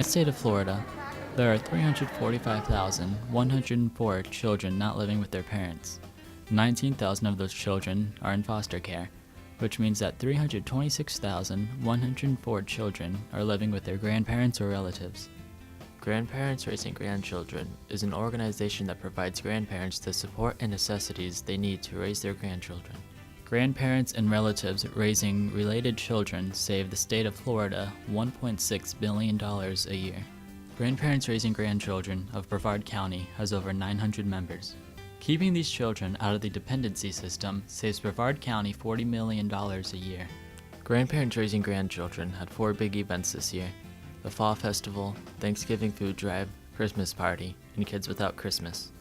the state of Florida, there are 345,104 children not living with their parents. 19,000 of those children are in foster care, which means that 326,104 children are living with their grandparents or relatives. Grandparents Raising Grandchildren is an organization that provides grandparents the support and necessities they need to raise their grandchildren. Grandparents and relatives raising related children save the state of Florida $1.6 billion a year. Grandparents Raising Grandchildren of Brevard County has over 900 members. Keeping these children out of the dependency system saves Brevard County $40 million a year. Grandparents Raising Grandchildren had 4 big events this year: the Fall Festival, Thanksgiving Food Drive, Christmas Party, and Kids Without Christmas.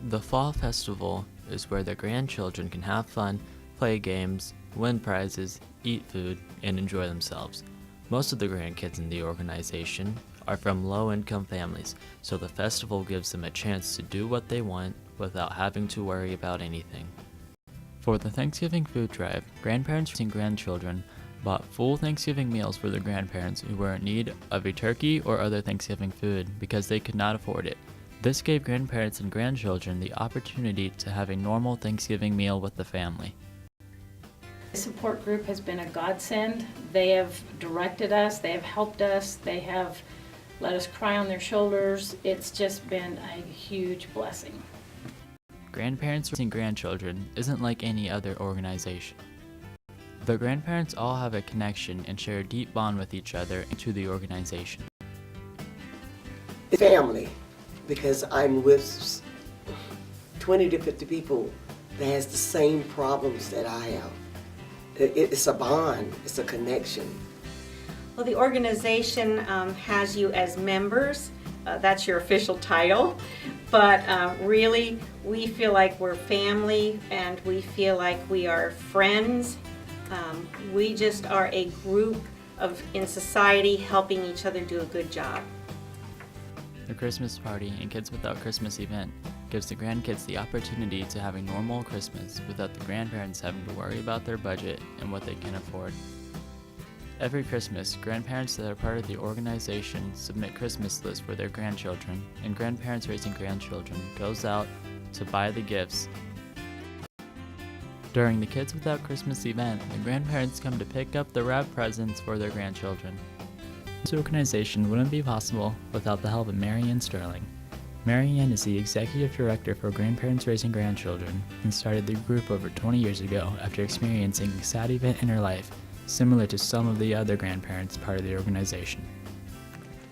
The Fall Festival is where the grandchildren can have fun, play games, win prizes, eat food, and enjoy themselves. Most of the grandkids in the organization are from low-income families, so the festival gives them a chance to do what they want without having to worry about anything. For the Thanksgiving Food Drive, Grandparents Raising Grandchildren bought full Thanksgiving meals for their grandparents who were in need of a turkey or other Thanksgiving food because they could not afford it. This gave grandparents and grandchildren the opportunity to have a normal Thanksgiving meal with the family. The support group has been a godsend. They have directed us, they have helped us, they have let us cry on their shoulders. It's just been a huge blessing. Grandparents Raising Grandchildren isn't like any other organization. The grandparents all have a connection and share a deep bond with each other and to the organization. Family, because I'm with 20 to 50 people that has the same problems that I have. It's a bond, it's a connection. Well, the organization has you as members. That's your official title. But really, we feel like we're family and we feel like we are friends. We just are a group in society helping each other do a good job. The Christmas Party and Kids Without Christmas event gives the grandkids the opportunity to have a normal Christmas without the grandparents having to worry about their budget and what they can afford. Every Christmas, grandparents that are part of the organization submit Christmas lists for their grandchildren, and Grandparents Raising Grandchildren goes out to buy the gifts. During the Kids Without Christmas event, the grandparents come to pick up the wrapped presents for their grandchildren. This organization wouldn't be possible without the help of Marianne Sterling. Marianne is the executive director for Grandparents Raising Grandchildren and started the group over 20 years ago after experiencing a sad event in her life, similar to some of the other grandparents part of the organization.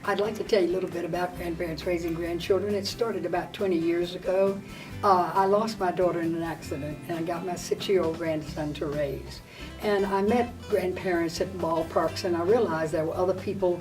I'd like to tell you a little bit about Grandparents Raising Grandchildren. It started about 20 years ago. I lost my daughter in an accident and I got my 6-year-old grandson to raise. And I met grandparents at ballparks and I realized there were other people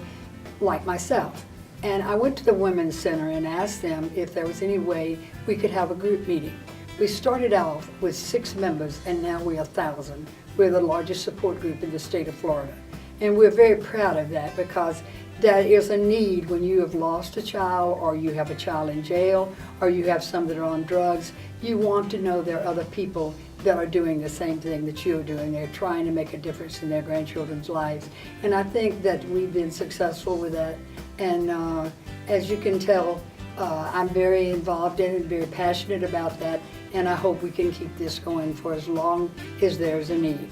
like myself. And I went to the Women's Center and asked them if there was any way we could have a group meeting. We started off with 6 members and now we're 1,000. We're the largest support group in the state of Florida. And we're very proud of that because there is a need when you have lost a child or you have a child in jail or you have some that are on drugs. You want to know there are other people that are doing the same thing that you're doing. They're trying to make a difference in their grandchildren's lives. And I think that we've been successful with that. And as you can tell, I'm very involved in it, very passionate about that, and I hope we can keep this going for as long as there's a need.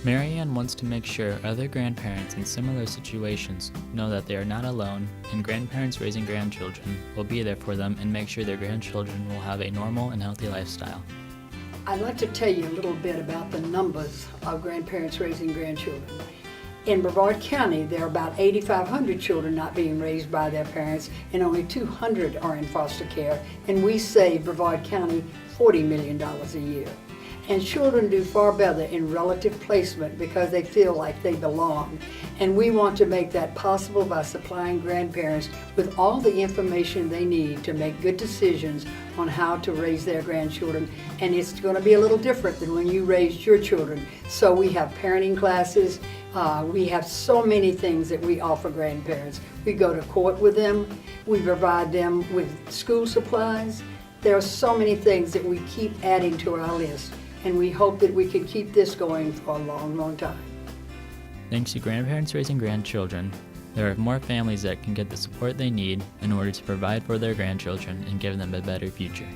Marianne wants to make sure other grandparents in similar situations know that they are not alone, and Grandparents Raising Grandchildren will be there for them and make sure their grandchildren will have a normal and healthy lifestyle. I'd like to tell you a little bit about the numbers of Grandparents Raising Grandchildren. In Brevard County, there are about 8,500 children not being raised by their parents, and only 200 are in foster care, and we save Brevard County $40 million a year. And children do far better in relative placement because they feel like they belong. And we want to make that possible by supplying grandparents with all the information they need to make good decisions on how to raise their grandchildren. And it's going to be a little different than when you raised your children. So we have parenting classes. We have so many things that we offer grandparents. We go to court with them. We provide them with school supplies. There are so many things that we keep adding to our list. And we hope that we can keep this going for a long, long time. Thanks to Grandparents Raising Grandchildren, There are more families that can get the support they need in order to provide for their grandchildren and give them a better future.